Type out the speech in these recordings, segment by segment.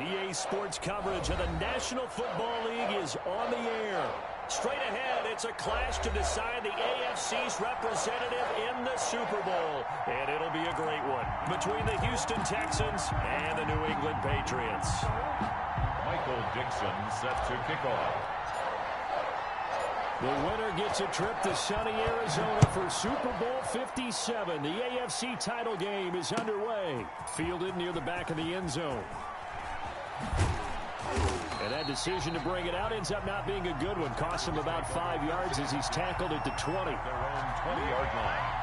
EA Sports coverage of the National Football League is on the air. Straight ahead, it's a clash to decide the AFC's representative in the Super Bowl. And it'll be a great one between the Houston Texans and the New England Patriots. Michael Dixon set to kick off. The winner gets a trip to sunny Arizona for Super Bowl 57. The AFC title game is underway. Fielded near the back of the end zone. And that decision to bring it out ends up not being a good one. Costs him about 5 yards as he's tackled at the 20. Their own 20-yard line.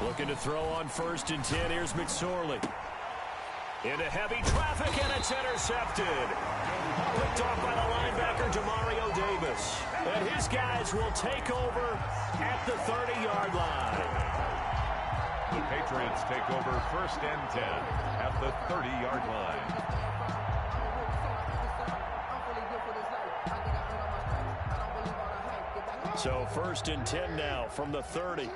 Looking to throw on 1st and 10. Here's McSorley. Into heavy traffic, and it's intercepted. Picked off by the linebacker, Demario Davis. And his guys will take over at the 30-yard line. The Patriots take over 1st and 10 at the 30-yard line. So 1st and 10 now from the 30.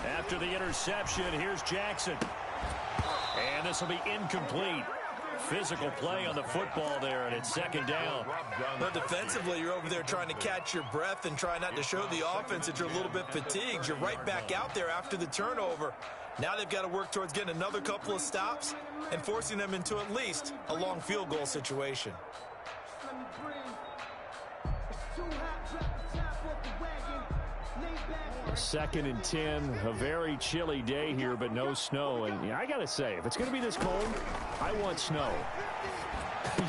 After the interception, here's Jackson. And this will be incomplete. Physical play on the football there, and it's 2nd down. But defensively, you're over there trying to catch your breath and try not to show the offense that you're a little bit fatigued. You're right back out there after the turnover. Now they've got to work towards getting another couple of stops and forcing them into at least a long field goal situation. 2nd and 10, a very chilly day here, but no snow. And yeah, I got to say, if it's going to be this cold, I want snow.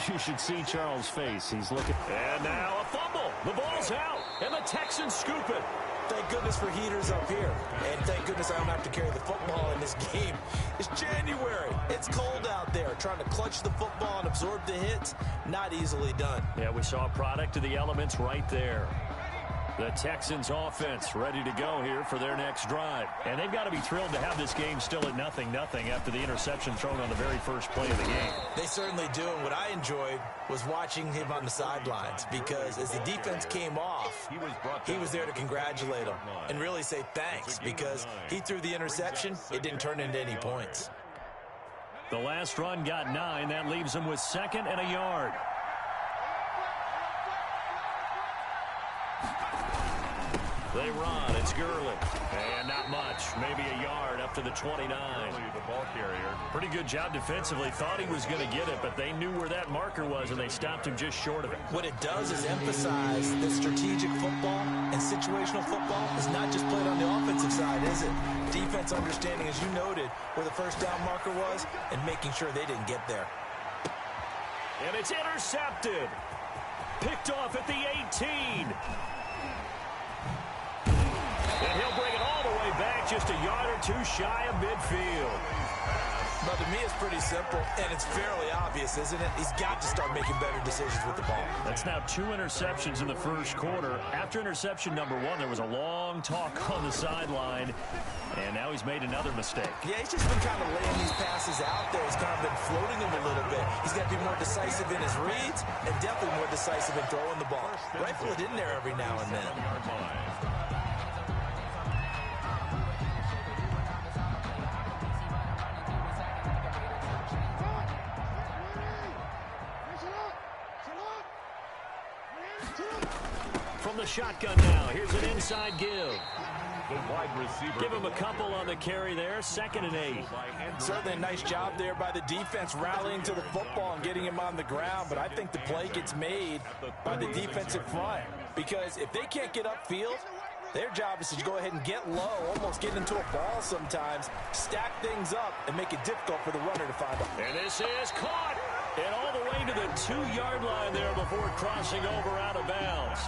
You should see Charles' face. He's looking. And now a fumble. The ball's out, and the Texans scoop it. Thank goodness for heaters up here. And thank goodness I don't have to carry the football in this game. It's January. It's cold out there. Trying to clutch the football and absorb the hits, not easily done. Yeah, we saw a product of the elements right there. The Texans offense ready to go here for their next drive. And they've got to be thrilled to have this game still at 0-0 after the interception thrown on the very first play of the game. They certainly do. And what I enjoyed was watching him on the sidelines, because as the defense came off, he was there to congratulate him and really say thanks, because he threw the interception. It didn't turn into any points. The last run got 9. That leaves him with 2nd and a yard. They run. It's Gurley. And not much. Maybe a yard up to the 29. The ball carrier. Pretty good job defensively. Thought he was going to get it, but they knew where that marker was, and they stopped him just short of it. What it does is emphasize that strategic football and situational football is not just played on the offensive side, is it? Defense understanding, as you noted, where the 1st down marker was and making sure they didn't get there. And it's intercepted. Picked off at the 18. And he'll bring it all the way back, just a yard or two shy of midfield. But to me, it's pretty simple, and it's fairly obvious, isn't it? He's got to start making better decisions with the ball. That's now 2 interceptions in the first quarter. After interception number 1, there was a long talk on the sideline, and now he's made another mistake. Yeah, he's just been kind of laying these passes out there. He's kind of been floating them a little bit. He's got to be more decisive in his reads and definitely more decisive in throwing the ball. Rifle it in there every now and then. From the shotgun now, here's an inside give. The wide receiver. Give him a couple on the carry there, 2nd and 8. Certainly a nice job there by the defense rallying to the football and getting him on the ground, but I think the play gets made by the defensive front, because if they can't get upfield, their job is to go ahead and get low, almost get into a ball sometimes, stack things up, and make it difficult for the runner to find them. And this is caught. And all the way to the 2-yard line there before crossing over out of bounds.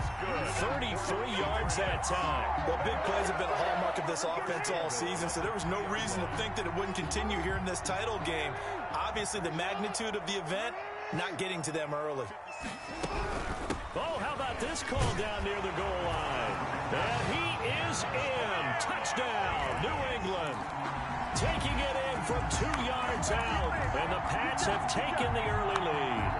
33 yards that time. Well, big plays have been a hallmark of this offense all season, so there was no reason to think that it wouldn't continue here in this title game. Obviously, the magnitude of the event, not getting to them early. Oh, how about this call down near the goal line? And he is in. Touchdown, New England. Taking it in from 2 yards out. And the Pats have taken the early lead.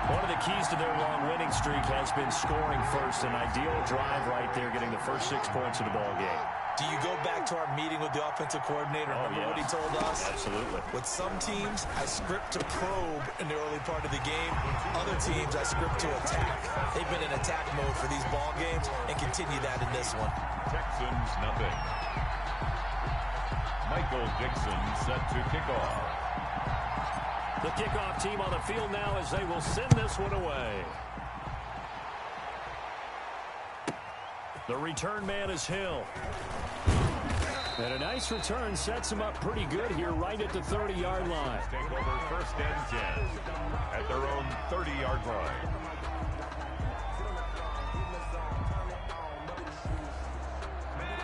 One of the keys to their long winning streak has been scoring first. An ideal drive right there, getting the first 6 points of the ball game. Do you go back to our meeting with the offensive coordinator? Remember what he told us? Absolutely. With some teams, I script to probe in the early part of the game. Other teams, I script to attack. They've been in attack mode for these ball games and continue that in this one. Texans nothing. Michael Dixon set to kick off. The kickoff team on the field now as they will send this one away. The return man is Hill. And a nice return sets him up pretty good here right at the 30-yard line. Take over first and 10 at their own 30-yard line.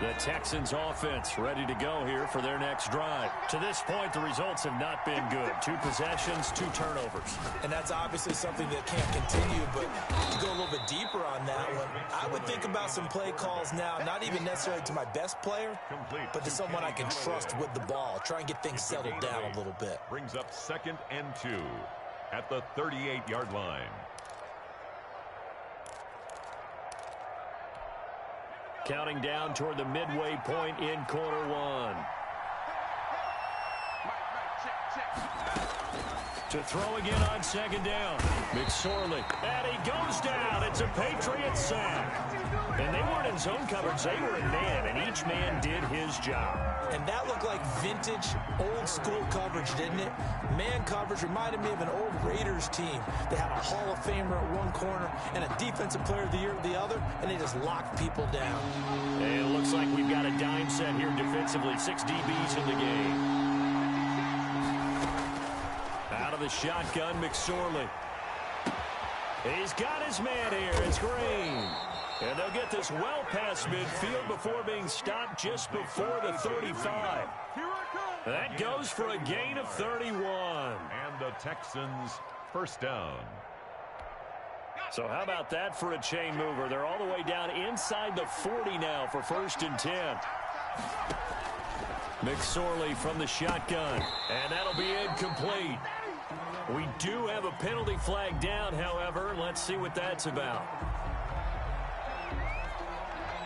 The Texans offense ready to go here for their next drive. To this point, the results have not been good. 2 possessions, 2 turnovers. And that's obviously something that can't continue, but to go a little bit deeper on that one, I would think about some play calls now, not even necessarily to my best player, but to someone I can trust with the ball. Try and get things settled down a little bit. Brings up 2nd and 2 at the 38-yard line. Counting down toward the midway point in quarter 1. To throw again on 2nd down. McSorley. And he goes down. It's a Patriot sack. And they weren't in zone coverage. They were in man, and each man did his job. And that looked like vintage, old-school coverage, didn't it? Man coverage reminded me of an old Raiders team. They had a Hall of Famer at one corner and a Defensive Player of the Year at the other, and they just locked people down. And it looks like we've got a dime set here defensively. 6 DBs in the game. Out of the shotgun, McSorley. He's got his man here. It's Green. And they'll get this well past midfield before being stopped just before the 35. That goes for a gain of 31. And the Texans first down. So how about that for a chain mover? They're all the way down inside the 40 now for 1st and 10. McSorley from the shotgun. And that'll be incomplete. We do have a penalty flag down, however. Let's see what that's about.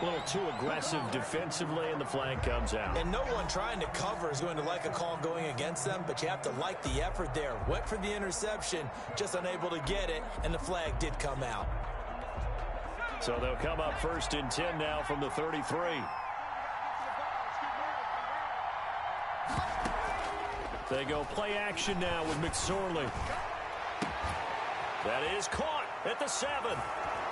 A little too aggressive defensively, and the flag comes out. And no one trying to cover is going to like a call going against them, but you have to like the effort there. Went for the interception, just unable to get it, and the flag did come out. So they'll come up 1st and 10 now from the 33. They go play action now with McSorley. That is caught at the 7.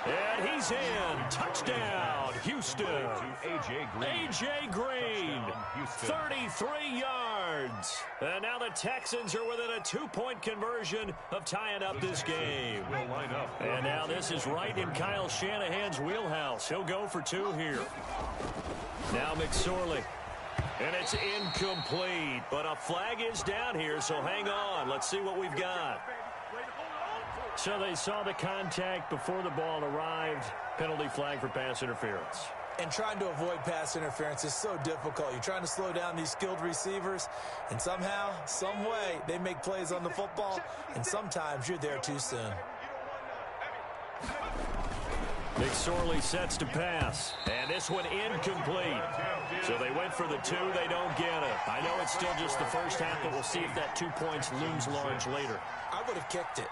And he's in. Touchdown, Houston. A.J. Green. A.J. Green, 33 yards. And now the Texans are within a 2-point conversion of tying up this game. Will line up. And now this is right in Kyle Shanahan's wheelhouse. He'll go for 2 here. Now McSorley. And it's incomplete. But a flag is down here, so hang on. Let's see what we've got. So they saw the contact before the ball arrived. Penalty flag for pass interference. And trying to avoid pass interference is so difficult. You're trying to slow down these skilled receivers, and somehow, some way, they make plays on the football, and sometimes you're there too soon. McSorley sets to pass, and this one incomplete. So they went for the 2, they don't get it. I know it's still just the first half, but we'll see if that 2 points looms large later. I would have kicked it.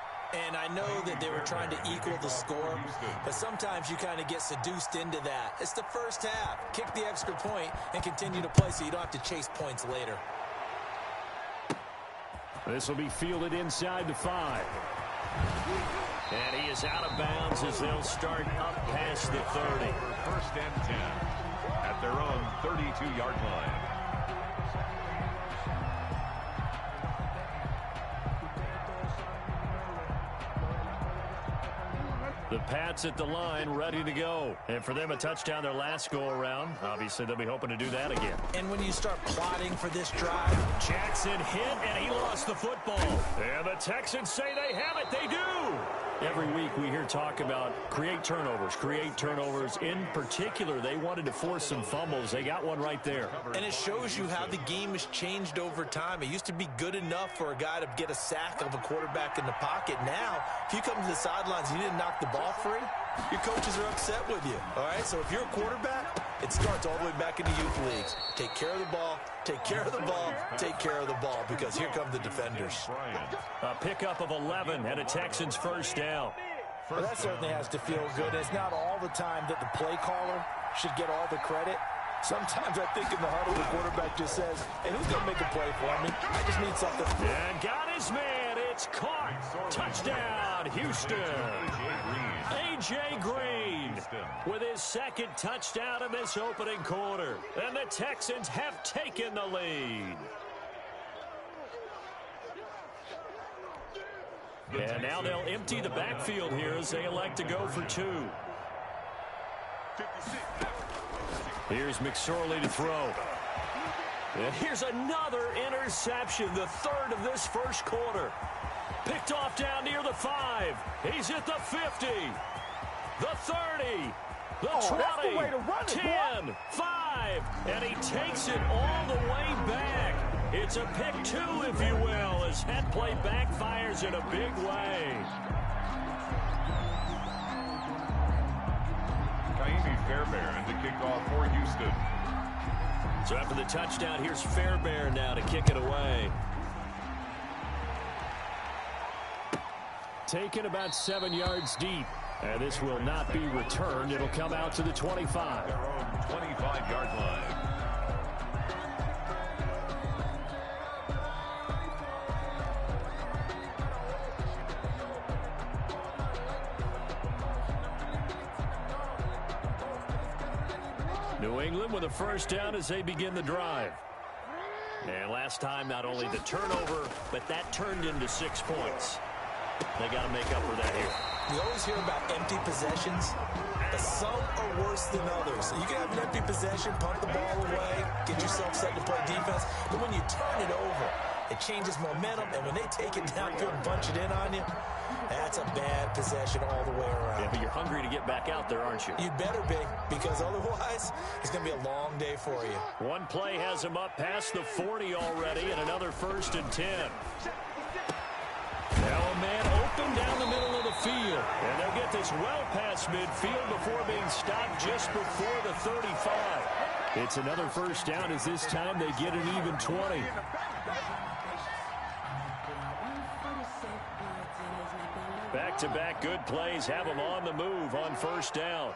And I know that they were trying to equal the score, but sometimes you kind of get seduced into that. It's the first half. Kick the extra point and continue to play so you don't have to chase points later. This will be fielded inside the 5. And he is out of bounds as they'll start up past the 30. 1st and 10 at their own 32-yard line. The Pats at the line, ready to go. And for them, a touchdown their last go-around. Obviously, they'll be hoping to do that again. And when you start plotting for this drive, Jackson hit, and he lost the football. And the Texans say they have it. They do. Every week we hear talk about create turnovers. In particular, they wanted to force some fumbles. They got one right there. And it shows you how the game has changed over time. It used to be good enough for a guy to get a sack of a quarterback in the pocket. Now, if you come to the sidelines and you didn't knock the ball free, your coaches are upset with you. All right, so if you're a quarterback, it starts all the way back in the youth leagues. Take care of the ball, take care of the ball, take care of the ball, because here come the defenders. A pickup of 11 and a Texans first down. Well, that certainly has to feel good. It's not all the time that the play caller should get all the credit. Sometimes I think in the huddle, the quarterback just says, hey, who's going to make a play for me? I just need something. And got his man. It's caught. Touchdown, Houston. A.J. Green with his second touchdown in this opening quarter. And the Texans have taken the lead. And now they'll empty the backfield here as they elect to go for two. Here's McSorley to throw. And here's another interception, the third of this first quarter. Picked off down near the 5. He's at the 50. The 30. The 20. 10. 5. And he takes it all the way back. It's a pick two, if you will, as that play backfires in a big way. Kaimi Fairbairn to kick off for Houston. So after the touchdown, here's Fairbairn now to kick it away. Taken about 7 yards deep. And this will not be returned. It'll come out to the 25. Their own 25-yard line. New England with a first down as they begin the drive. And last time, not only the turnover, but that turned into 6 points. They got to make up for that here. You always hear about empty possessions, but some are worse than others. You can have an empty possession, pump the ball away, get yourself set to play defense, but when you turn it over, it changes momentum, and when they take it downfield and bunch it in on you, that's a bad possession all the way around. Yeah, but you're hungry to get back out there, aren't you? You'd better be, because otherwise, it's going to be a long day for you. One play has him up past the 40 already, and another 1st and 10. Now a man open down the middle of the field. And they'll get this well past midfield before being stopped just before the 35. It's another first down as this time they get an even 20. Back-to-back good plays have them on the move on first down.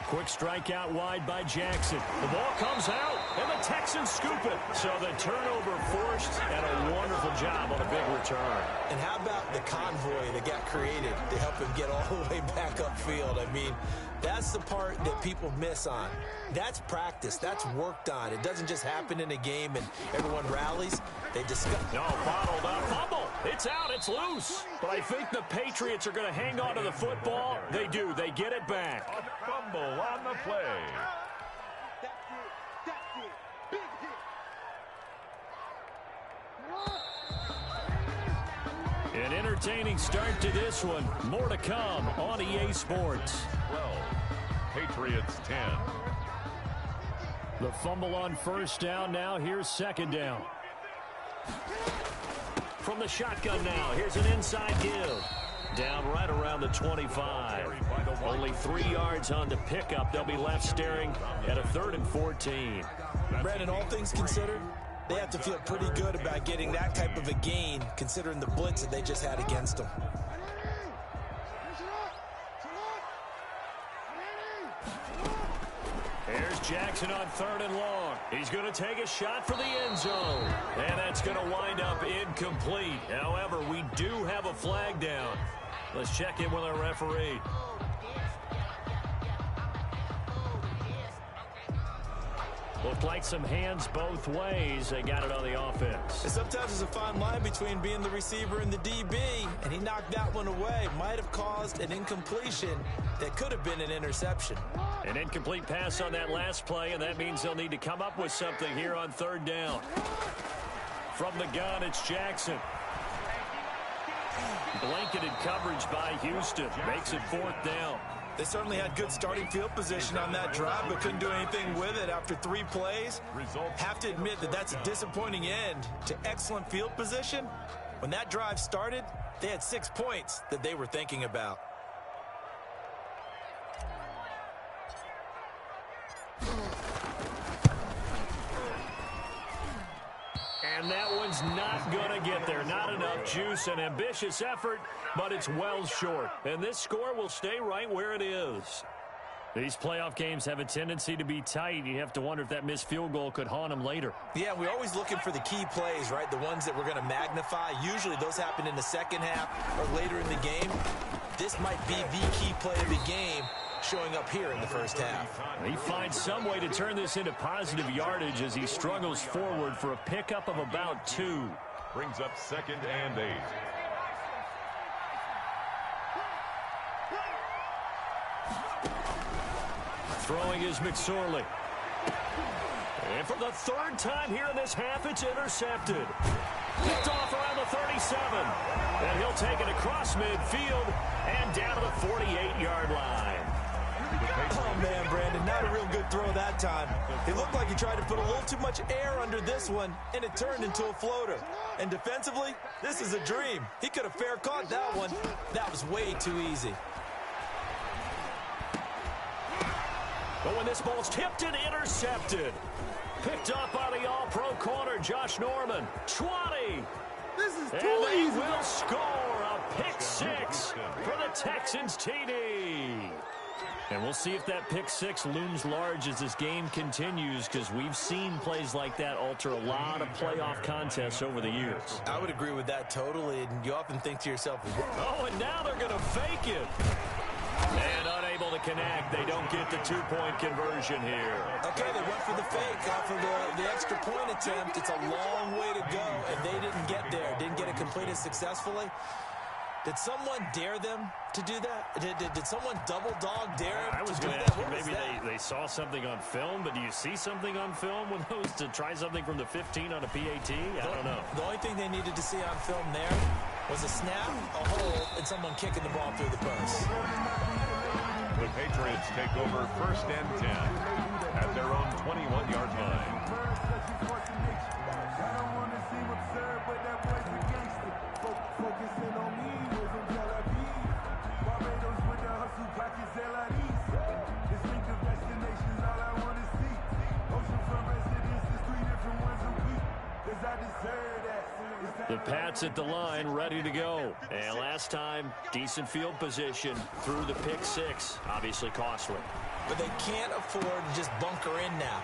Quick strike out wide by Jackson. The ball comes out, and the Texans scoop it. So the turnover forced, and a wonderful job on a big return. And how about the convoy that got created to help him get all the way back upfield? I mean, that's the part that people miss on. That's practice. That's worked on. It doesn't just happen in a game and everyone rallies. They discuss. No, bottled up. Fumble. It's out. It's loose. But I think the Patriots are going to hang on to the football. They do. They get it back. A fumble on the play. An entertaining start to this one. More to come on EA Sports. 12. Patriots 10. The fumble on first down now. Here's second down. From the shotgun now. Here's an inside give. Down right around the 25. Only 3 yards on the pickup. They'll be left staring at a 3rd and 14. Brandon, all things considered, they have to feel pretty good about getting that type of a gain, considering the blitz that they just had against them. Here's Jackson on 3rd and long. He's going to take a shot for the end zone. And that's going to wind up incomplete. However, we do have a flag down. Let's check in with our referee. Looked like some hands both ways. They got it on the offense. And sometimes there's a fine line between being the receiver and the DB, and he knocked that one away. Might have caused an incompletion that could have been an interception. An incomplete pass on that last play, and that means they'll need to come up with something here on third down. From the gun, it's Jackson. Blanketed coverage by Houston. Makes it fourth down. They certainly had good starting field position on that drive, but couldn't do anything with it after 3 plays. Have to admit that that's a disappointing end to excellent field position. When that drive started, they had 6 points that they were thinking about. And that one's not going to get there. Not enough juice. An ambitious effort, but it's well short. And this score will stay right where it is. These playoff games have a tendency to be tight. You have to wonder if that missed field goal could haunt them later. Yeah, we're always looking for the key plays, right? The ones that we're going to magnify. Usually those happen in the second half or later in the game. This might be the key play of the game showing up here in the first half. He finds some way to turn this into positive yardage as he struggles forward for a pickup of about 2. Brings up 2nd and 8. Throwing is McSorley. And for the 3rd time here in this half, it's intercepted. Picked off around the 37. And he'll take it across midfield and down to the 48-yard line. Oh, man, Brandon, not a real good throw that time. It looked like he tried to put a little too much air under this one, and it turned into a floater. And defensively, this is a dream. He could have fair caught that one. That was way too easy. But when this ball's tipped and intercepted, picked up by the all-pro corner, Josh Norman. 20. This is too and they easy. will score a pick 6 for the Texans TD. And we'll see if that pick 6 looms large as this game continues, because we've seen plays like that alter a lot of playoff contests over the years. I would agree with that totally, and you often think to yourself, oh, and now they're going to fake it. And unable to connect. They don't get the 2-point conversion here. okay, they went for the fake off of the extra point attempt. It's a long way to go, and they didn't get there. Didn't get it completed successfully. Did someone dare them to do that? Did someone double dog dare them I was to do going to that? ask you, What was maybe that? they saw something on film, but do you see something on film with those to try something from the 15 on a PAT? I don't know. The only thing they needed to see on film there was a snap, a hold, and someone kicking the ball through the post. The Patriots take over 1st and 10 at their own 21-yard line. The Pats at the line, ready to go. And last time, decent field position through the pick 6. Obviously costly. But they can't afford to just bunker in now.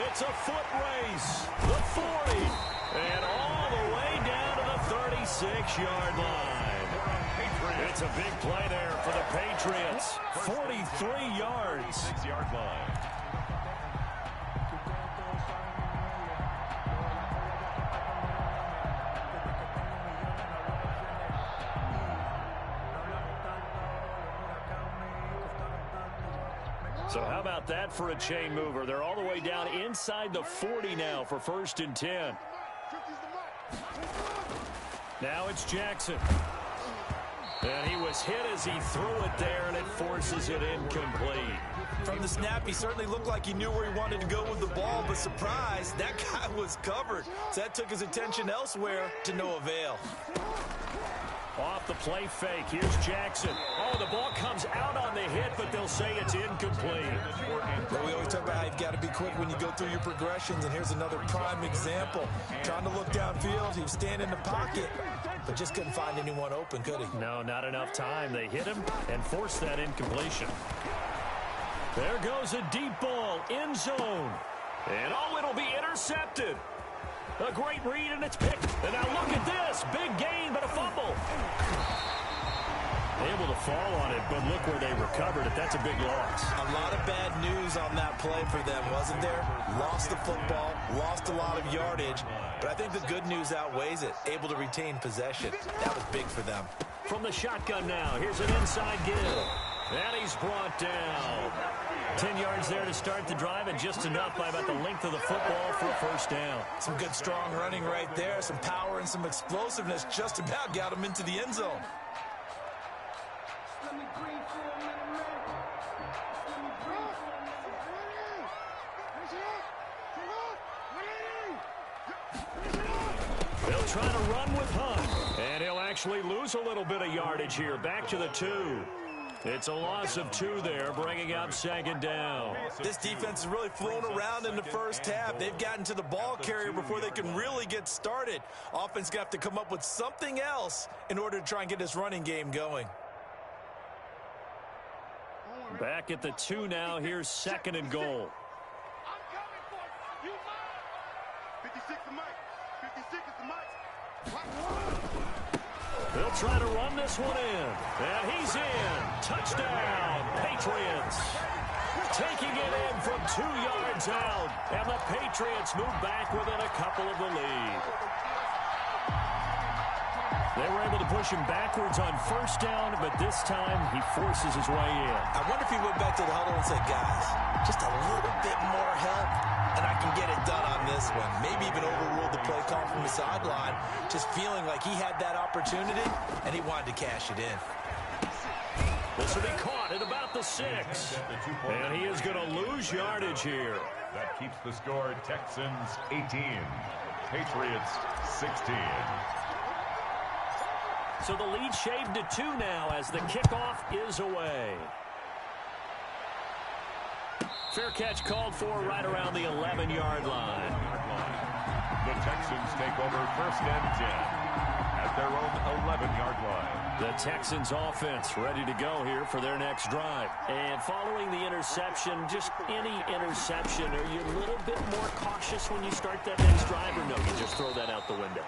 It's a foot race. The 40. And all the way down to the 36-yard line. It's a big play there for the Patriots. 43 yards. 6-yard line. So how about that for a chain mover? They're all the way down inside the 40 now for 1st and 10. Now it's Jackson. And he was hit as he threw it there, and it forces it incomplete. From the snap, he certainly looked like he knew where he wanted to go with the ball, but surprise, that guy was covered. So that took his attention elsewhere to no avail. Off the play fake, here's Jackson. Oh, the ball comes out on the hit, but they'll say it's incomplete. Well, we always talk about how you've got to be quick when you go through your progressions, and here's another prime example. Trying to look downfield, he was standing in the pocket, but just couldn't find anyone open, could he? No, not enough time. They hit him and forced that incompletion. There goes a deep ball, end zone. And oh, it'll be intercepted. A great read, and it's picked. And now look at this. Big gain, but a fumble. Able to fall on it, but look where they recovered it. That's a big loss. A lot of bad news on that play for them, wasn't there? Lost the football, lost a lot of yardage, but I think the good news outweighs it. Able to retain possession. That was big for them. From the shotgun now, here's an inside give. And he's brought down. 10 yards there to start the drive, and just enough by about the length of the football for a first down. Some good, strong running right there. Some power and some explosiveness just about got him into the end zone. They'll try to run with Hunt, and he'll actually lose a little bit of yardage here. Back to the 2. It's a loss of 2 there, bringing up second down. This defense has really flown around in the first half. They've gotten to the ball carrier before they can really get started. Offense got to come up with something else in order to try and get this running game going. Back at the 2 now. Here's second and goal. They'll try to run this one in. And he's in. Touchdown, Patriots. Taking it in from 2 yards out. And the Patriots move back within a couple of the lead. They were able to push him backwards on first down, but this time he forces his way in. I wonder if he went back to the huddle and said, guys, just a little bit more help, and I can get it done on this one. Maybe even overruled the play call from the sideline, just feeling like he had that opportunity, and he wanted to cash it in. This will be caught at about the 6. And he is going to lose yardage here. That keeps the score Texans 18, Patriots 16. So the lead shaved to 2 now as the kickoff is away. Fair catch called for right around the 11-yard line. The Texans take over first and 10 at their own 11-yard line. The Texans offense ready to go here for their next drive. And following the interception, just any interception, are you a little bit more cautious when you start that next drive, or no, you just throw that out the window?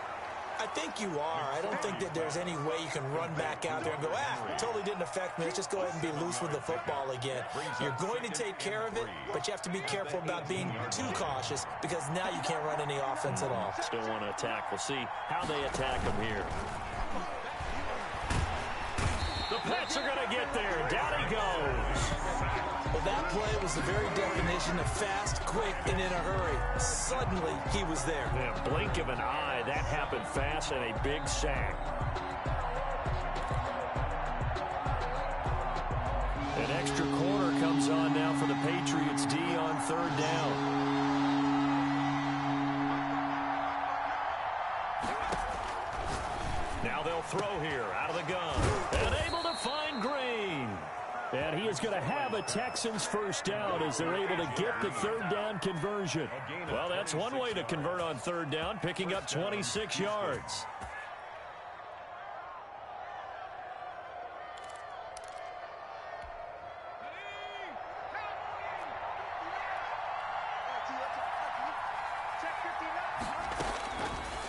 I think you are. I don't think that there's any way you can run back out there and go, it totally didn't affect me. Let's just go ahead and be loose with the football again. You're going to take care of it, but you have to be careful about being too cautious because now you can't run any offense at all. Still want to attack. We'll see how they attack him here. The Pats are going to get there. Down he goes. Well, that play was the very definition of fast, quick, and in a hurry. Suddenly, he was there. Yeah, blink of an eye. That happened fast and a big sack. An extra corner comes on now for the Patriots D on third down. Now they'll throw here out of the gun. And able to find Green. And he is going to have a Texans first down as they're able to get the third down conversion. Well, that's one way to convert on third down, picking up 26 yards.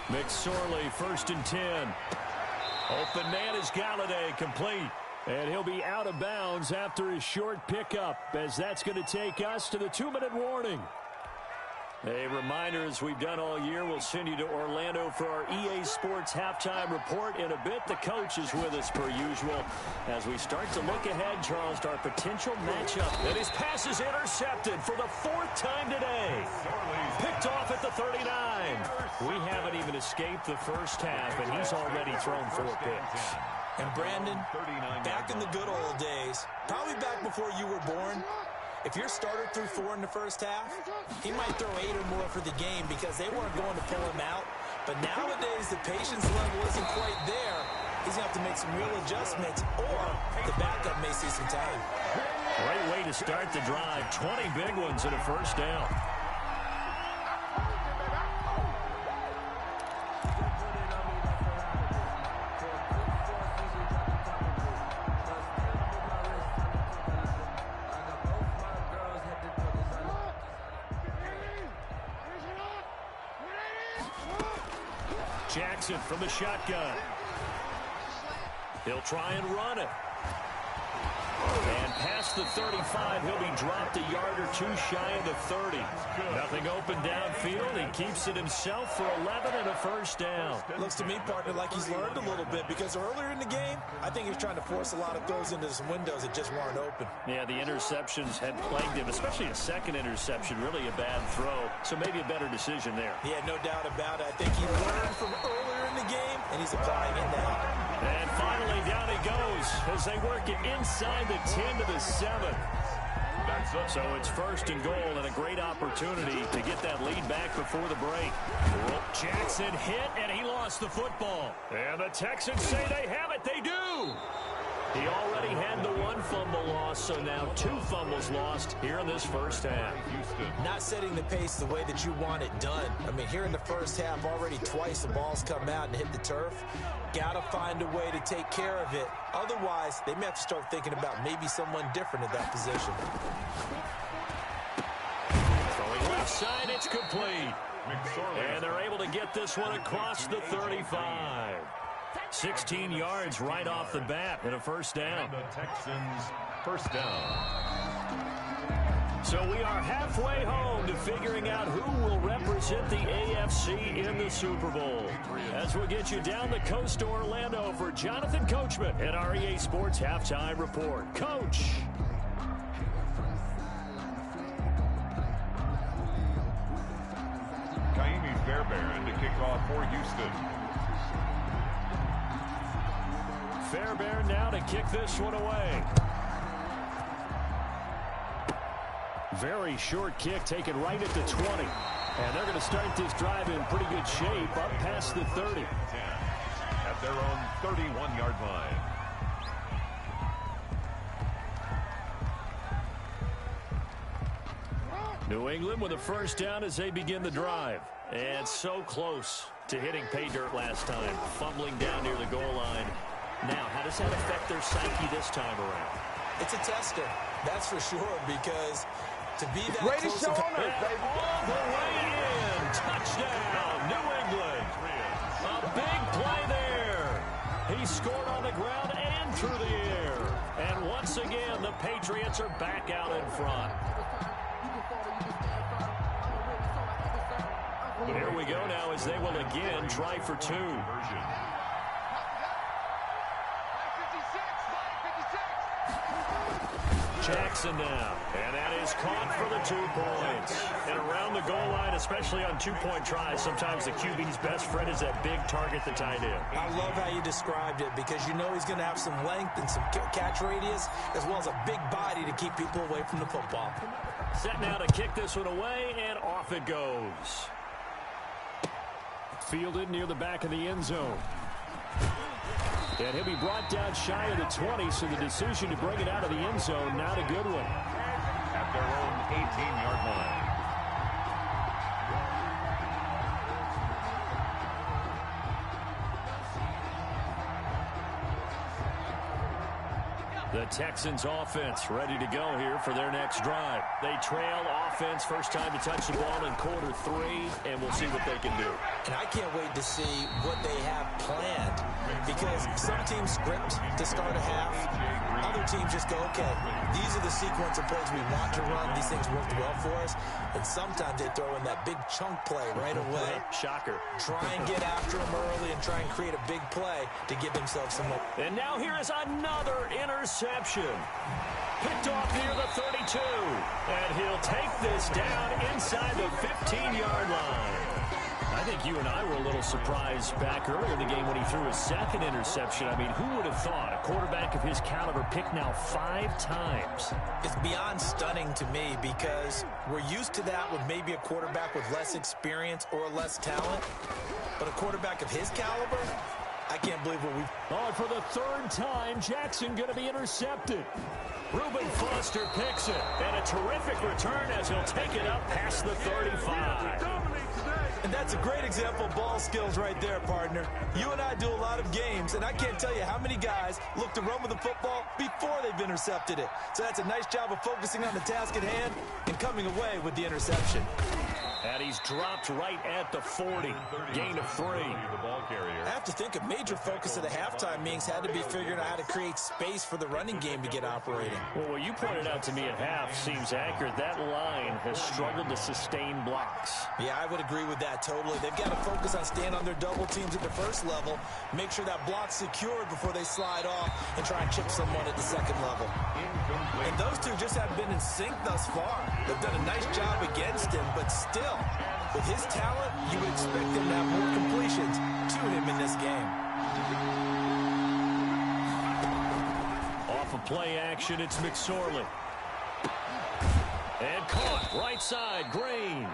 McSorley, first and 10. Open man is Galladay, complete. And he'll be out of bounds after his short pickup, as that's going to take us to the 2-minute warning. A reminder, as we've done all year, we'll send you to Orlando for our EA Sports halftime report in a bit. The coach is with us per usual as we start to look ahead, Charles, to our potential matchup. And his pass is intercepted for the 4th time today. Picked off at the 39. We haven't even escaped the first half, and he's already thrown 4 picks. And Brandon, back in the good old days, probably back before you were born, if your starter threw 4 in the first half, he might throw 8 or more for the game because they weren't going to pull him out. But nowadays, the patience level isn't quite there. He's going to have to make some real adjustments, or the backup may see some time. Great way to start the drive. 20 big ones and a first down. Jackson from the shotgun. He'll try and run it. And past the 35, he'll be dropped a yard or two shy of the 30. Nothing open downfield. He keeps it himself for 11 and a first down. Looks to me, partner, like he's learned a little bit because earlier in the game, I think he was trying to force a lot of throws into some windows that just weren't open. Yeah, the interceptions had plagued him, especially a second interception, really a bad throw. So maybe a better decision there. Yeah, no doubt about it. I think he learned from earlier in the game, and he's applying it now. And finally, down he goes as they work it inside the 10 to the 7. So it's first and goal and a great opportunity to get that lead back before the break. Jackson hit, and he lost the football. And the Texans say they have it. They do. He already had the one fumble loss, so now 2 fumbles lost here in this first half. Not setting the pace the way that you want it done. I mean, here in the first half, already twice the ball's come out and hit the turf. Got to find a way to take care of it. Otherwise, they may have to start thinking about maybe someone different at that position. Throwing left side, it's complete. And they're able to get this one across the 35. 16 yards right off the bat and a first down. The Texans first down. So we are halfway home to figuring out who will represent the AFC in the Super Bowl. As we get you down the coast to Orlando for Jonathan Coachman at our EA Sports Halftime Report. Coach. Kaimi Fairbairn to kick off for Houston. Fairbairn now to kick this one away. Very short kick taken right at the 20. And they're going to start this drive in pretty good shape up past the 30. At their own 31-yard line. New England with a first down as they begin the drive. And so close to hitting pay dirt last time. Fumbling down near the goal line. Now, how does that affect their psyche this time around? It's a tester, that's for sure, because to be that Greatest close show on earth, baby. All the way in. Touchdown, New England. A big play there. He scored on the ground and through the air. And once again, the Patriots are back out in front. Here we go now as they will again try for 2. Jackson now, and that is caught for the 2 points. And around the goal line, especially on 2-point tries, sometimes the QB's best friend is that big target, the tight end. I love how you described it because you know he's going to have some length and some catch radius as well as a big body to keep people away from the football. Set now to kick this one away, and off it goes. Fielded near the back of the end zone. And he'll be brought down shy of the 20, so the decision to bring it out of the end zone, not a good one. At their own 18-yard line. The Texans offense ready to go here for their next drive. They trail offense, first time to touch the ball in quarter 3, and we'll see what they can do. And I can't wait to see what they have planned because some teams script to start a half. Other teams just go, okay, these are the sequence of plays we want to run. These things worked well for us. And sometimes they throw in that big chunk play right away. Shocker. Try and get after them early and try and create a big play to give themselves some more. And now here is another interception. Picked off near the 32. And he'll take this down inside the 15-yard line. I think you and I were a little surprised back earlier in the game when he threw his second interception. I mean, who would have thought a quarterback of his caliber picked now 5 times? It's beyond stunning to me because we're used to that with maybe a quarterback with less experience or less talent. But a quarterback of his caliber, I can't believe what we've... Oh, and for the 3rd time, Jackson going to be intercepted. Reuben Foster picks it. And a terrific return as he'll take it up past the 35. And that's a great example of ball skills right there, partner. You and I do a lot of games, and I can't tell you how many guys look to run with the football before they've intercepted it. So that's a nice job of focusing on the task at hand and coming away with the interception. And he's he's dropped right at the 40. Gain of 3. I have to think a major focus of the halftime meetings had to be figuring out how to create space for the running game to get operating. Well, what you pointed out to me at half seems accurate. That line has struggled to sustain blocks. Yeah, I would agree with that totally. They've got to focus on staying on their double teams at the first level, make sure that block's secured before they slide off and try and chip someone at the second level. And those two just haven't been in sync thus far. They've done a nice job against him, but still, with his talent, you would expect him to have more completions to him in this game. Off of play action, it's McSorley. And caught right side, Green.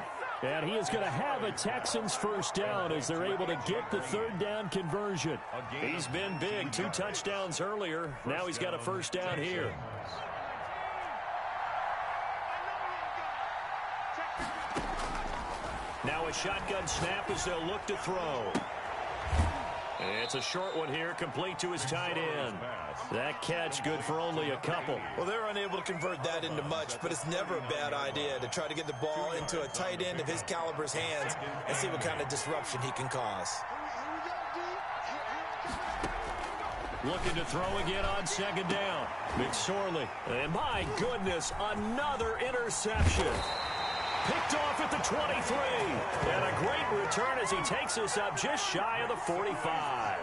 And he is going to have a Texans first down as they're able to get the third down conversion. He's been big, 2 touchdowns earlier. Now he's got a first down here. Now a shotgun snap as they'll look to throw. It's a short one here, complete to his tight end. That catch good for only a couple. Well, they're unable to convert that into much, but it's never a bad idea to try to get the ball into a tight end of his caliber's hands and see what kind of disruption he can cause. Looking to throw again on second down. McSorley. And my goodness, another interception. Picked off at the 23. And a great return as he takes us up just shy of the 45.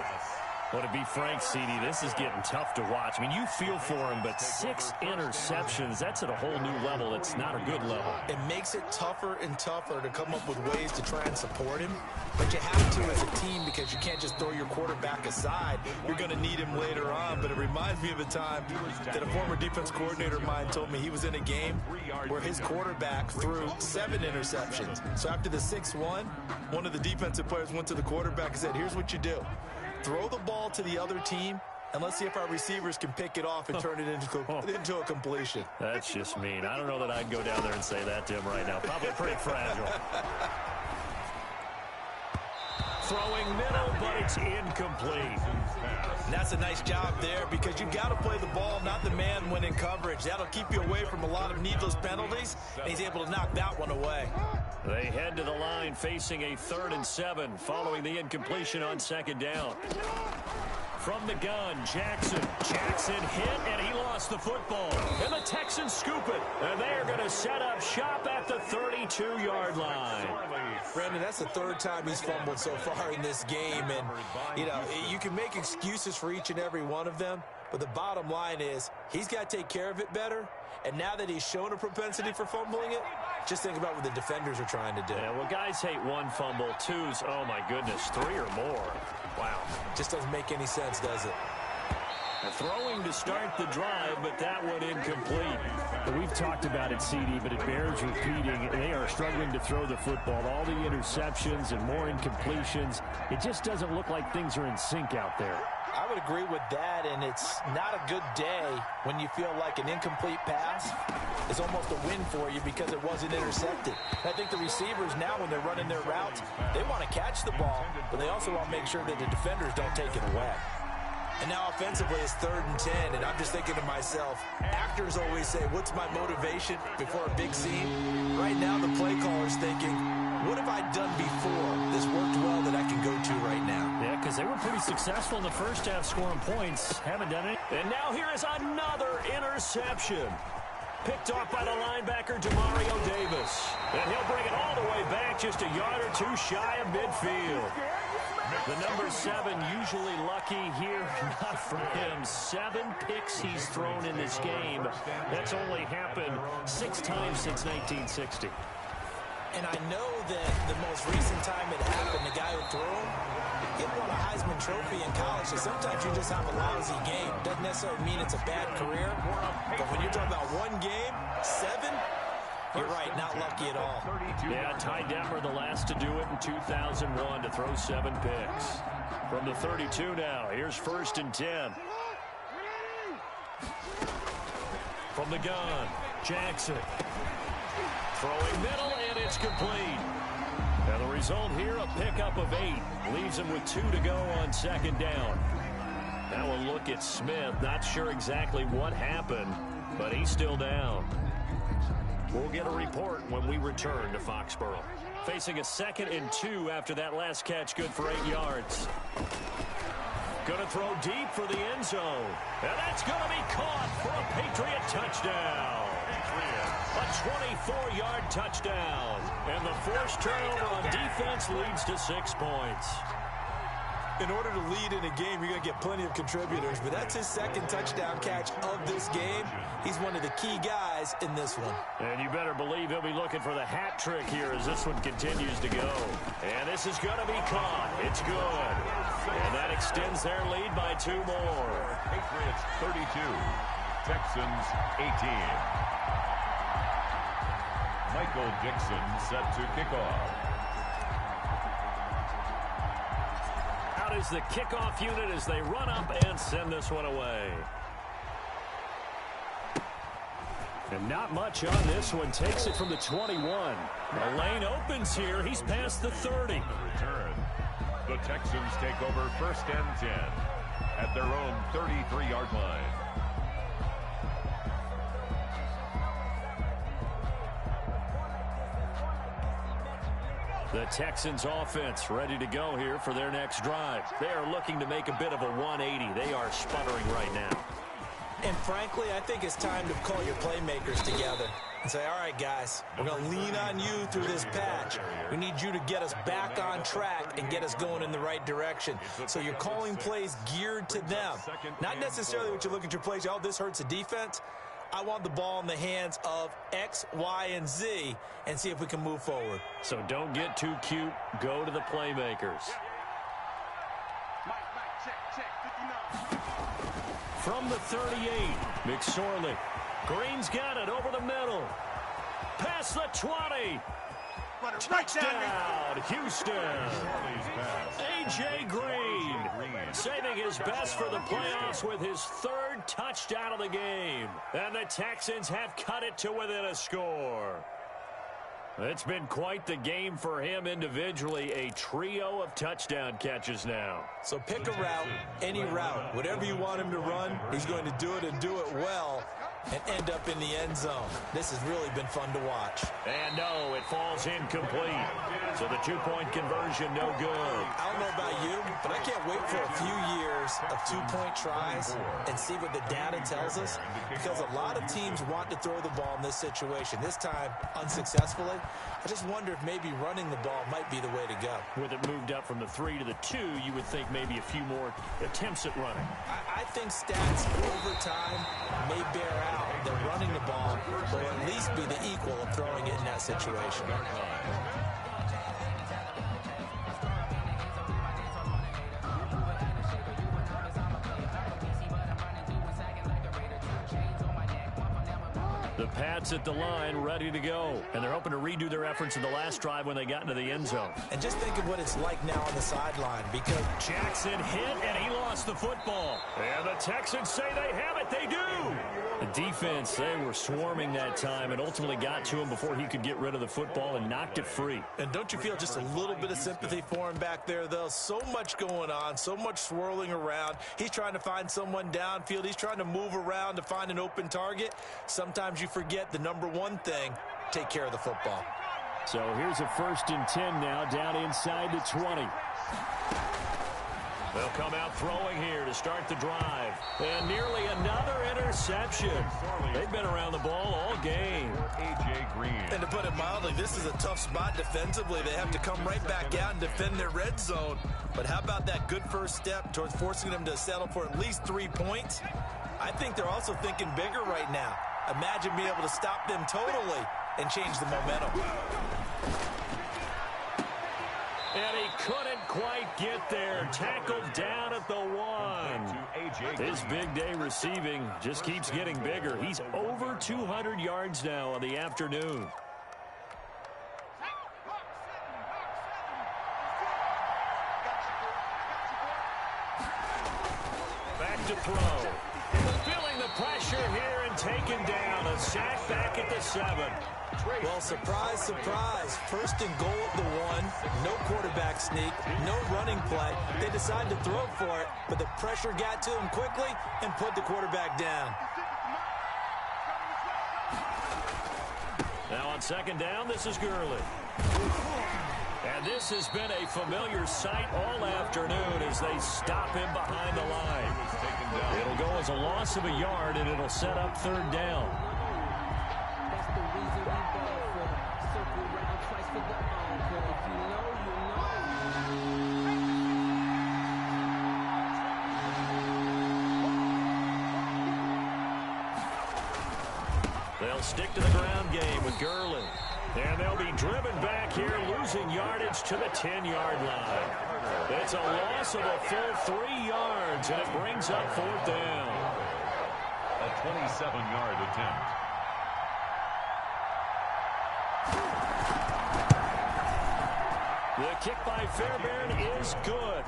Well, to be frank, CD, this is getting tough to watch. I mean, you feel for him, but 6 interceptions, that's at a whole new level. It's not a good level. It makes it tougher and tougher to come up with ways to try and support him. But you have to as a team because you can't just throw your quarterback aside. You're going to need him later on. But it reminds me of a time that a former defense coordinator of mine told me he was in a game where his quarterback threw 7 interceptions. So after the 6-1, one of the defensive players went to the quarterback and said, here's what you do. Throw the ball to the other team, and let's see if our receivers can pick it off and turn it into a completion. That's just mean. I don't know that I'd go down there and say that to him right now. Probably pretty fragile. Throwing middle, but it's incomplete. And that's a nice job there because you've got to play the ball, not the man when in coverage. That'll keep you away from a lot of needless penalties, and he's able to knock that one away. They head to the line facing a 3rd and 7 following the incompletion on second down. From the gun, Jackson. Jackson hit, and he lost the football. And the Texans scoop it. And they are going to set up shop at the 32-yard line. Brandon, that's the 3rd time he's fumbled so far in this game. And, you know, you can make excuses for each and every one of them. But the bottom line is he's got to take care of it better. And now that he's shown a propensity for fumbling it, just think about what the defenders are trying to do. Yeah, well, guys hate 1 fumble, 2's, oh my goodness, 3 or more. Wow. Just doesn't make any sense, does it? Throwing to start the drive, but that one incomplete. We've talked about it, CD, but it bears repeating. They are struggling to throw the football. All the interceptions and more incompletions. It just doesn't look like things are in sync out there. I would agree with that, and it's not a good day when you feel like an incomplete pass is almost a win for you because it wasn't intercepted. I think the receivers now, when they're running their routes, they want to catch the ball, but they also want to make sure that the defenders don't take it away. And now offensively it's 3rd and 10, and I'm just thinking to myself, actors always say, what's my motivation before a big scene? Right now the play caller's thinking, what have I done before this worked well that I can go to right now? Yeah, because they were pretty successful in the first half scoring points. Haven't done it. And now here is another interception. Picked off by the linebacker, Demario Davis. And he'll bring it all the way back just a yard or 2 shy of midfield. The number 7 usually lucky here, not for him. 7 picks he's thrown in this game. That's only happened 6 times since 1960. And I know that the most recent time it happened, the guy who threw him, he won a Heisman Trophy in college. So sometimes you just have a lousy game. Doesn't necessarily mean it's a bad career. But when you're talking about 1 game, 7, you're right, not lucky at all. Yeah, Ty Detmer the last to do it in 2001 to throw 7 picks. From the 32 now, here's 1st and 10. From the gun, Jackson. Throwing middle, and it's complete. And the result here, a pickup of 8. Leaves him with 2 to go on second down. Now a look at Smith. Not sure exactly what happened, but he's still down. We'll get a report when we return to Foxborough. Facing a 2nd and 2 after that last catch, good for 8 yards. Going to throw deep for the end zone. And that's going to be caught for a Patriot touchdown. A 24-yard touchdown. And the forced turnover on defense leads to 6 points. In order to lead in a game, you're going to get plenty of contributors, but that's his 2nd touchdown catch of this game. He's one of the key guys in this one. And you better believe he'll be looking for the hat trick here as this one continues to go. And this is going to be caught. It's good. And that extends their lead by 2 more. Patriots 32, Texans 18. Michael Dixon set to kick off. Out is the kickoff unit as they run up and send this one away. And not much on this one. Takes it from the 21. The lane opens here. He's past the 30. Return. The Texans take over 1st and 10 at their own 33-yard line. The Texans offense ready to go here for their next drive. They are looking to make a bit of a 180. They are sputtering right now. And frankly, I think it's time to call your playmakers together and say, all right, guys, we're going to lean on you through this patch. We need you to get us back on track and get us going in the right direction. So you're calling plays geared to them. Not necessarily what you look at your plays, oh, this hurts the defense. I want the ball in the hands of X, Y, and Z and see if we can move forward. So don't get too cute. Go to the playmakers. From the 38, McSorley. Green's got it over the middle. Past the 20. Touchdown, Houston. A.J. Green saving his best for the playoffs with his 3rd touchdown of the game. And the Texans have cut it to within a score. It's been quite the game for him individually. A trio of touchdown catches now. So pick a route, any route. Whatever you want him to run, he's going to do it and do it well and end up in the end zone. This has really been fun to watch. And no, it falls incomplete. So the 2-point conversion, no good. I don't know about you, but I can't wait for a few years of 2-point tries and see what the data tells us, because a lot of teams want to throw the ball in this situation. This time, unsuccessfully. I just wonder if maybe running the ball might be the way to go. With it moved up from the 3 to the 2, you would think maybe a few more attempts at running. I think stats over time may bear out that running the ball will at least be the equal of throwing it in that situation. The Pats at the line, ready to go. And they're hoping to redo their efforts in the last drive when they got into the end zone. And just think of what it's like now on the sideline, because Jackson hit, and he lost the football. And the Texans say they have it. They do. The defense, they were swarming that time and ultimately got to him before he could get rid of the football and knocked it free. And don't you feel just a little bit of sympathy for him back there, though? So much going on, so much swirling around. He's trying to find someone downfield. He's trying to move around to find an open target. Sometimes you forget the number one thing, take care of the football. So here's a 1st and 10 now, down inside the 20. They'll come out throwing here to start the drive. And nearly another interception. They've been around the ball all game. A.J. Green. And to put it mildly, this is a tough spot defensively. They have to come right back out and defend their red zone. But how about that good first step towards forcing them to settle for at least 3 points? I think they're also thinking bigger right now. Imagine being able to stop them totally and change the momentum. And he couldn't quite get there. Tackled down at the 1. His big day receiving just keeps getting bigger. He's over 200 yards now on the afternoon. Back to throw. Feeling the pressure here and taken down. A sack back at the 7. Well, surprise, surprise. 1st and goal at the 1. No quarterback sneak. No running play. They decided to throw for it, but the pressure got to him quickly and put the quarterback down. Now on second down, this is Gurley. And this has been a familiar sight all afternoon as they stop him behind the line. It'll go as a loss of a yard, and it'll set up third down. That's the reason we ball for circle round twice for the encore. If you know, you know. They'll stick to the ground game with Gurley. And they'll be driven back here, losing yardage to the 10-yard line. It's a loss of a full 3 yards, and it brings up fourth down. A 27-yard attempt. The kick by Fairbairn is good.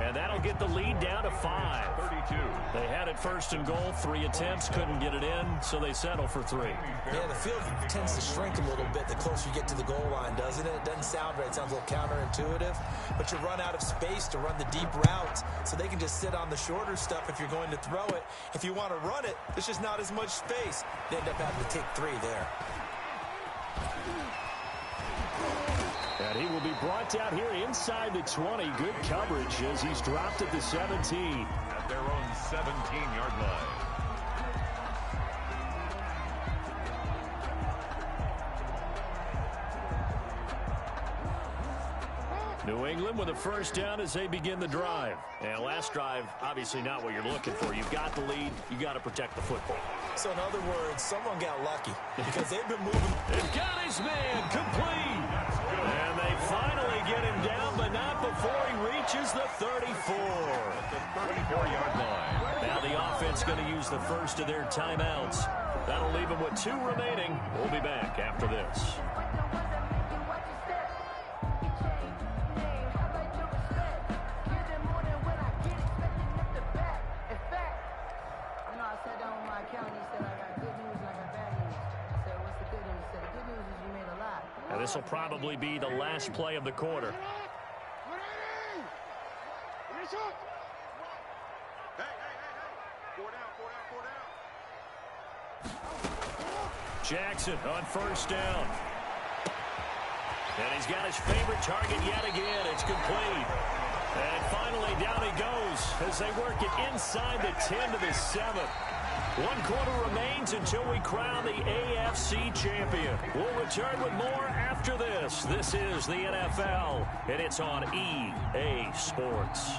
And that'll get the lead down to 5. 32. They had it first and goal, 3 attempts, couldn't get it in, so they settle for 3. Yeah, the field tends to shrink a little bit the closer you get to the goal line, doesn't it? It doesn't sound right. It sounds a little counterintuitive. But you run out of space to run the deep routes, so they can just sit on the shorter stuff if you're going to throw it. If you want to run it, there's just not as much space. They end up having to take 3 there. And he will be brought down here inside the 20. Good coverage as he's dropped at the 17. At their own 17-yard line. New England with a first down as they begin the drive. And last drive, obviously not what you're looking for. You've got the lead. You got to protect the football. So in other words, someone got lucky because they've been moving. They've got his man complete. And they finally get him down, but not before he reaches the 34. The 34-yard line. Now the offense going to use the first of their timeouts. That'll leave them with 2 remaining. We'll be back after this. Now this will probably be the last play of the quarter. Jackson on first down. And he's got his favorite target yet again. It's complete. And finally down he goes as they work it inside the 10 to the 7. 1 quarter remains until we crown the AFC champion. We'll return with more after this. This is the NFL, and it's on EA Sports.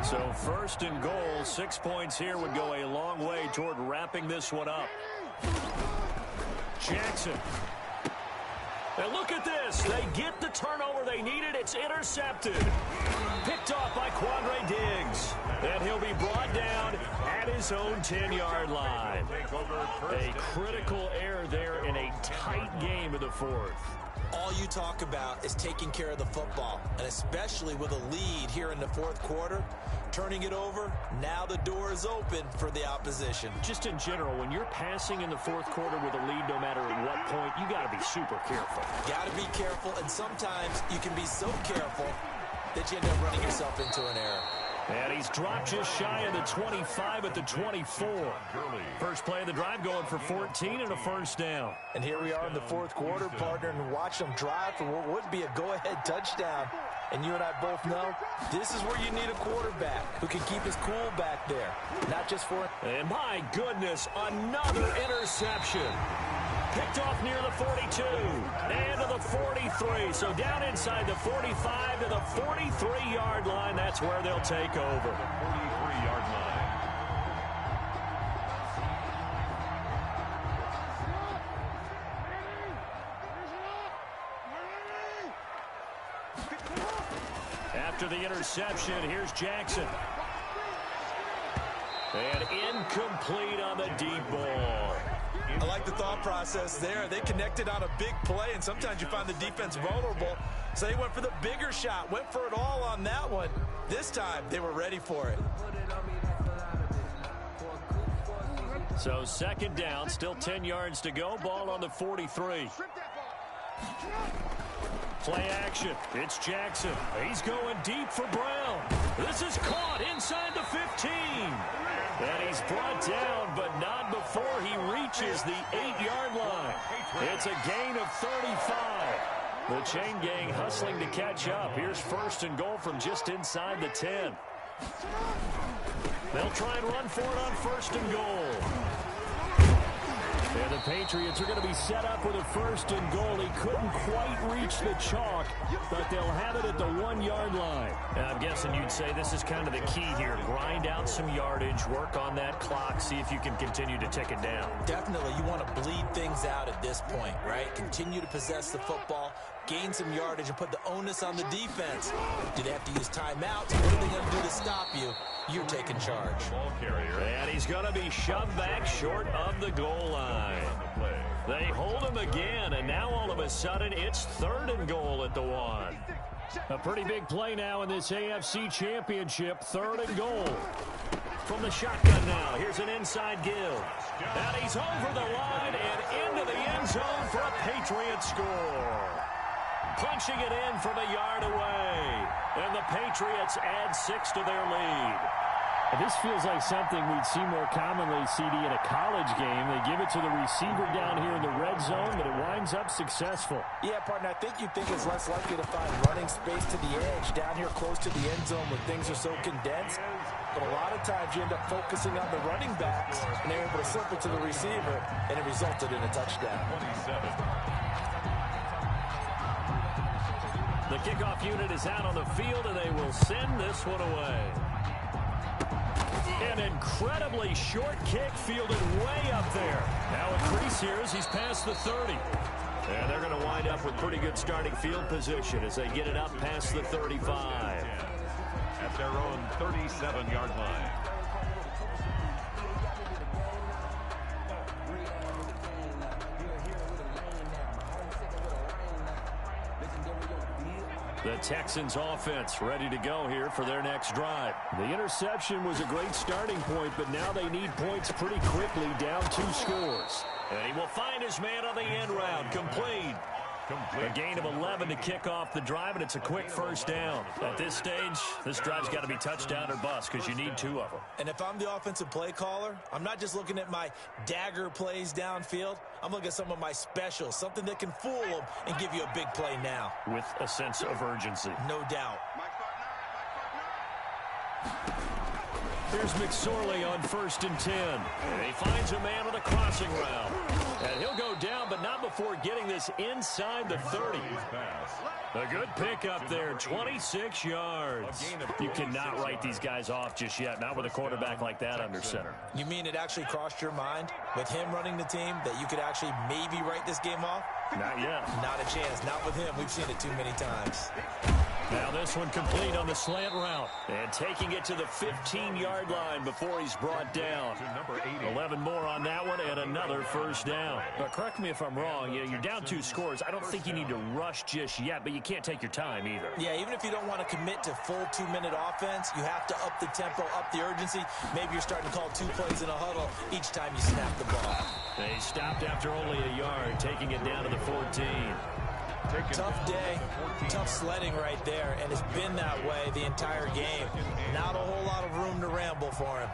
So first and goal, 6 points here would go a long way toward wrapping this one up. Jackson. And look at this. They get the turnover they needed. It's intercepted. Picked off by Quandre Diggs. And he'll be brought down at his own 10-yard line. A critical error there in a tight game of the fourth. All you talk about is taking care of the football, and especially with a lead here in the fourth quarter, turning it over, now the door is open for the opposition. Just in general, when you're passing in the fourth quarter with a lead, no matter at what point, you got to be super careful. Got to be careful, and sometimes you can be so careful that you end up running yourself into an error. And he's dropped just shy of the 25 at the 24. First play of the drive going for 14 and a first down. And here we are in the fourth quarter, partner, and watch them drive for what would be a go-ahead touchdown. And you and I both know this is where you need a quarterback who can keep his cool back there. Not just for... And my goodness, another interception. Picked off near the 42 and to the 43. So down inside the 45 to the 43-yard line. That's where they'll take over. The 43-yard line. After the interception, here's Jackson. And incomplete on the deep ball. I like the thought process there. They connected on a big play, and sometimes you find the defense vulnerable. So they went for the bigger shot, went for it all on that one. This time, they were ready for it. So second down, still 10 yards to go. Ball on the 43. Play action. It's Jackson. He's going deep for Brown. This is caught inside the 15. And he's brought down, but not before he reaches the 8-yard line. It's a gain of 35. The chain gang hustling to catch up. Here's first and goal from just inside the 10. They'll try and run for it on first and goal. And the Patriots are going to be set up with a first and goal. He couldn't quite reach the chalk, but they'll have it at the 1-yard line. And I'm guessing you'd say this is kind of the key here. Grind out some yardage, work on that clock, see if you can continue to tick it down. Definitely, you want to bleed things out at this point, right? Continue to possess the football, gain some yardage, and put the onus on the defense. Do they have to use timeouts? What are they going to do to stop you? You're taking charge. Ball carrier. And he's going to be shoved back short of the goal line. They hold him again, and now all of a sudden it's third and goal at the 1. A pretty big play now in this AFC Championship. Third and goal. From the shotgun now, here's an inside give. And he's over the line and into the end zone for a Patriot score. Punching it in from a yard away. And the Patriots add 6 to their lead. This feels like something we'd see more commonly, CD, in a college game. They give it to the receiver down here in the red zone, but it winds up successful. Yeah, partner, I think you think it's less likely to find running space to the edge down here close to the end zone where things are so condensed. But a lot of times you end up focusing on the running backs, and they're able to slip it to the receiver, and it resulted in a touchdown. 27. The kickoff unit is out on the field, and they will send this one away. An incredibly short kick fielded way up there. Now a crease here as he's past the 30. And they're going to wind up with pretty good starting field position as they get it up past the 35. At their own 37-yard line. The Texans offense ready to go here for their next drive. The interception was a great starting point, but now they need points pretty quickly, down 2 scores. And he will find his man on the end round. Complete. A gain of 11 to kick off the drive, and it's a quick first down. At this stage, this drive's got to be touchdown or bust because you need 2 of them. And if I'm the offensive play caller, I'm not just looking at my dagger plays downfield. I'm looking at some of my specials, something that can fool them and give you a big play now. With a sense of urgency. No doubt. Here's McSorley on first and 10. And he finds a man on the crossing route. And he'll go down, but not before getting this inside the 30. A good pickup there, 26 yards. You cannot write these guys off just yet, not with a quarterback like that under center. You mean it actually crossed your mind with him running the team that you could actually maybe write this game off? Not yet. Not a chance. Not with him. We've seen it too many times. Now this one complete on the slant route. And taking it to the 15-yard line before he's brought down. 11 more on that one and another first down. But correct me if I'm wrong. You're down 2 scores. I don't think you need to rush just yet, but you can't take your time either. Yeah, even if you don't want to commit to full 2-minute offense, you have to up the tempo, up the urgency. Maybe you're starting to call 2 plays in a huddle each time you snap the ball. They stopped after only a yard, taking it down to the 14. Tough day, tough sledding right there, and it's been that way the entire game. Not a whole lot of room to ramble for him.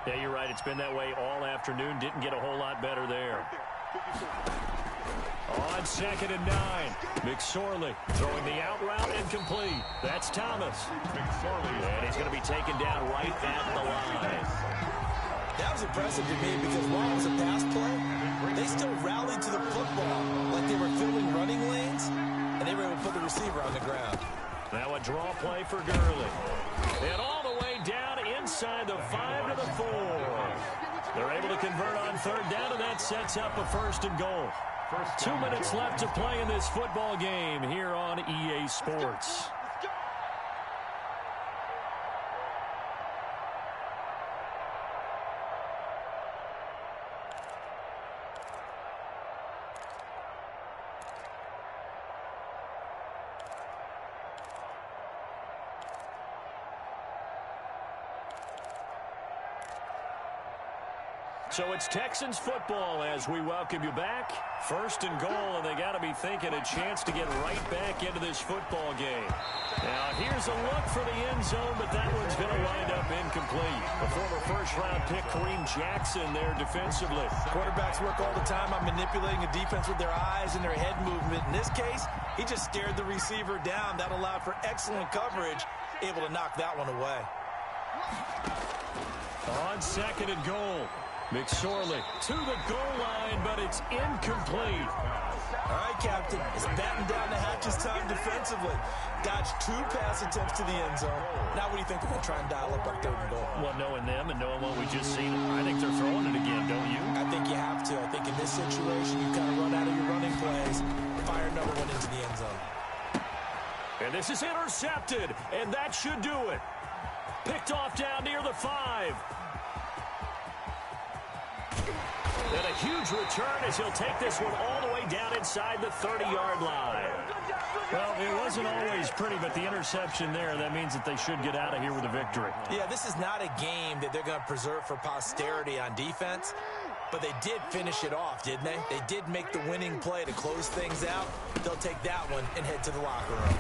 Yeah, you're right. It's been that way all afternoon. Didn't get a whole lot better there. On second and 9, McSorley throwing the out route incomplete. That's Thomas. And he's going to be taken down right at the line. That was impressive to me because while it was a pass play, they still rallied to the football like they were filling running lanes, and they were able to put the receiver on the ground. Now a draw play for Gurley. And all the way down inside the 5 to the 4. They're able to convert on third down, and that sets up a first and goal. 2 minutes left to play in this football game here on EA Sports. So it's Texans football as we welcome you back. First and goal, and they got to be thinking a chance to get right back into this football game. Now, here's a look for the end zone, but that one's going to wind up incomplete. A former first-round pick, Kareem Jackson, there defensively. Quarterbacks work all the time on manipulating a defense with their eyes and their head movement. In this case, he just stared the receiver down. That allowed for excellent coverage, able to knock that one away. On second and goal, McSorley to the goal line, but it's incomplete. All right, Captain, it's batten down the hatches time defensively. Dodged 2 pass attempts to the end zone. Now what do you think they're going to try and dial up on third and goal? Well, knowing them and knowing what we just seen, I think they're throwing it again, don't you? I think you have to. I think in this situation, you kind of run out of your running plays, fire another one into the end zone. And this is intercepted, and that should do it. Picked off down near the 5. And a huge return as he'll take this one all the way down inside the 30-yard line. Well, it wasn't always pretty, but the interception there, that means that they should get out of here with a victory. Yeah, this is not a game that they're going to preserve for posterity on defense, but they did finish it off, didn't they? They did make the winning play to close things out. They'll take that one and head to the locker room.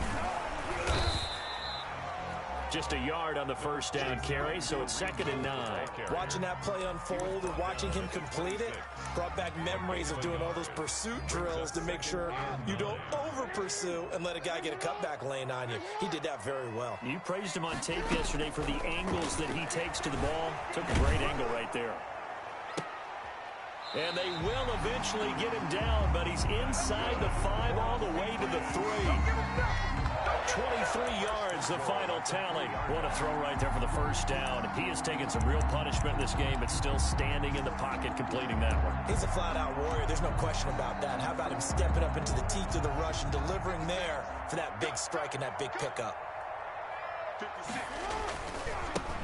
Just a yard on the first down carry, so it's 2nd and 9. Watching that play unfold and watching him complete it brought back memories of doing all those pursuit drills to make sure you don't over-pursue and let a guy get a cutback lane on you. He did that very well. You praised him on tape yesterday for the angles that he takes to the ball. Took a great angle right there. And they will eventually get him down, but he's inside the 5 all the way to the 3. 23 yards, the final tally. What a throw right there for the first down. He has taken some real punishment in this game, but still standing in the pocket, completing that one. He's a flat-out warrior. There's no question about that. How about him stepping up into the teeth of the rush and delivering there for that big strike and that big pickup?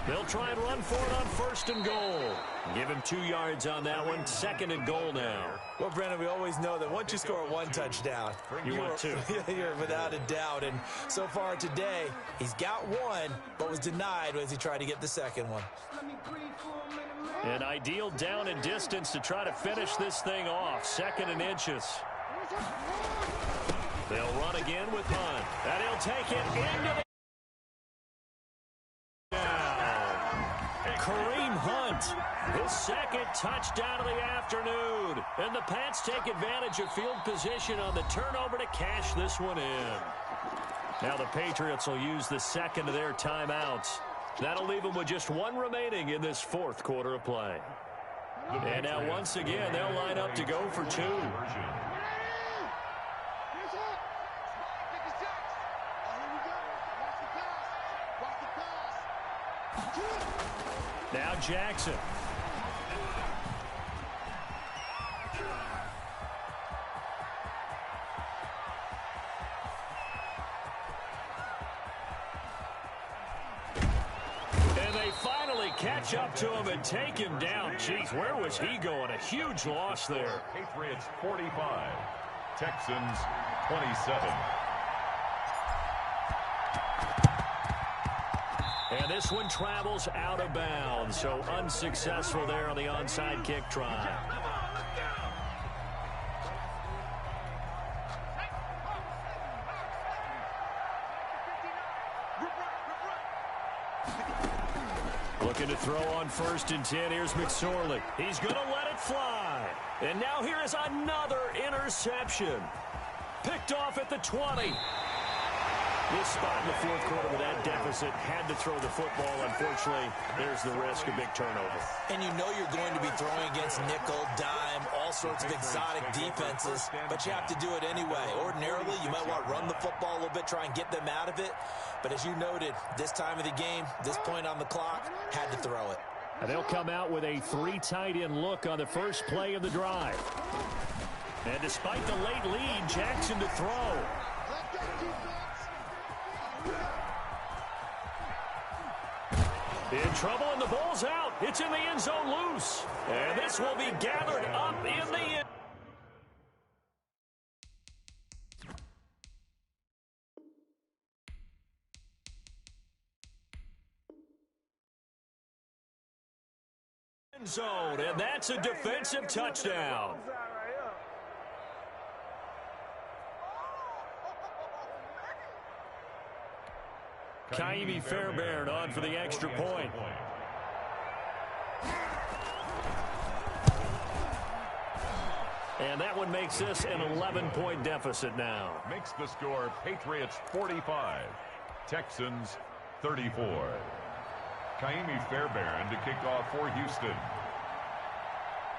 They'll try and run for it on 1st and goal. Give him 2 yards on that one. 2nd and goal now. Well, Brandon, we always know that once you score 1 touchdown, you want 2. You're without a doubt. And so far today, he's got 1, but was denied as he tried to get the 2nd one. An ideal down and distance to try to finish this thing off. 2nd and inches. They'll run again with Hunt. And he'll take it into the Kareem Hunt, his 2nd touchdown of the afternoon. And the Pats take advantage of field position on the turnover to cash this one in. Now the Patriots will use the 2nd of their timeouts. That'll leave them with just 1 remaining in this 4th quarter of play. And now once again, they'll line up to go for 2. Now Jackson. And they finally catch up to him and take him down. Jeez, where was he going? A huge loss there. Patriots 45, Texans 27. And this one travels out of bounds, so unsuccessful there on the onside kick try. Looking to throw on 1st and 10. Here's McSorley. He's going to let it fly. And now here is another interception. Picked off at the 20. This spot in the 4th quarter with that deficit, had to throw the football. Unfortunately, there's the risk of big turnover. And you know you're going to be throwing against nickel, dime, all sorts of exotic defenses, but you have to do it anyway. Ordinarily, you might want to run the football a little bit, try and get them out of it. But as you noted, this time of the game, this point on the clock, had to throw it. And they'll come out with a 3 tight end look on the first play of the drive. And despite the late lead, Jackson to throw. In trouble, and the ball's out. It's in the end zone loose. And this will be gathered up in the end. end zone, and that's a defensive touchdown. Ka'imi Fairbairn on for the extra point. And that one makes this an 11-point deficit now. Makes the score Patriots 45, Texans 34. Ka'imi Fairbairn to kick off for Houston.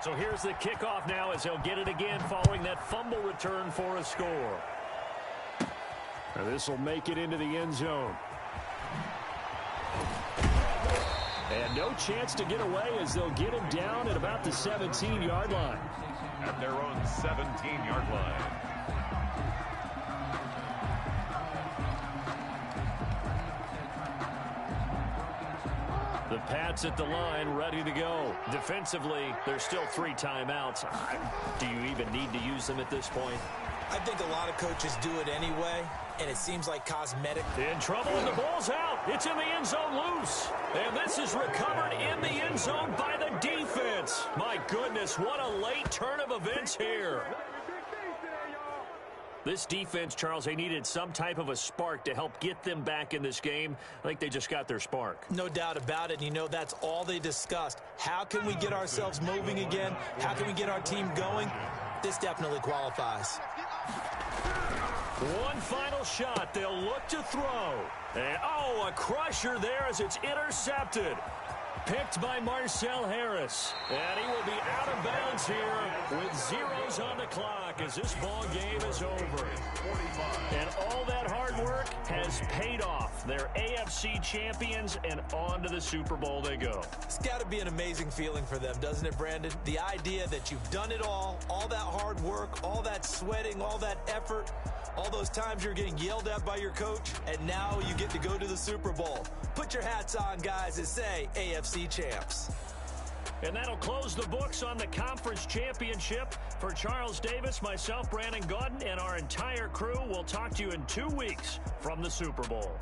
So here's the kickoff now as he'll get it again following that fumble return for a score. And this will make it into the end zone. And no chance to get away as they'll get him down at about the 17-yard line. At their own 17-yard line. The Pats at the line, ready to go. Defensively, there's still 3 timeouts. Do you even need to use them at this point? I think a lot of coaches do it anyway, and it seems like cosmetic. In trouble, and the ball's out. It's in the end zone loose. And this is recovered in the end zone by the defense. My goodness, what a late turn of events here. This defense, Charles, they needed some type of a spark to help get them back in this game. I think they just got their spark. No doubt about it. You know, that's all they discussed. How can we get ourselves moving again? How can we get our team going? This definitely qualifies. One final shot. They'll look to throw. And, oh, a crusher there as it's intercepted. Picked by Marcel Harris. And he will be out of bounds here with zeros on the clock as this ball game is over. And all that hard work has paid off. They're AFC champions, and on to the Super Bowl they go. It's got to be an amazing feeling for them, doesn't it, Brandon? The idea that you've done it all that hard work, all that sweating, all that effort, all those times you're getting yelled at by your coach, and now you get to go to the Super Bowl. Put your hats on, guys, and say AFC champs. And that'll close the books on the conference championship. For Charles Davis, myself, Brandon Gaudin, and our entire crew, we'll talk to you in 2 weeks from the Super Bowl.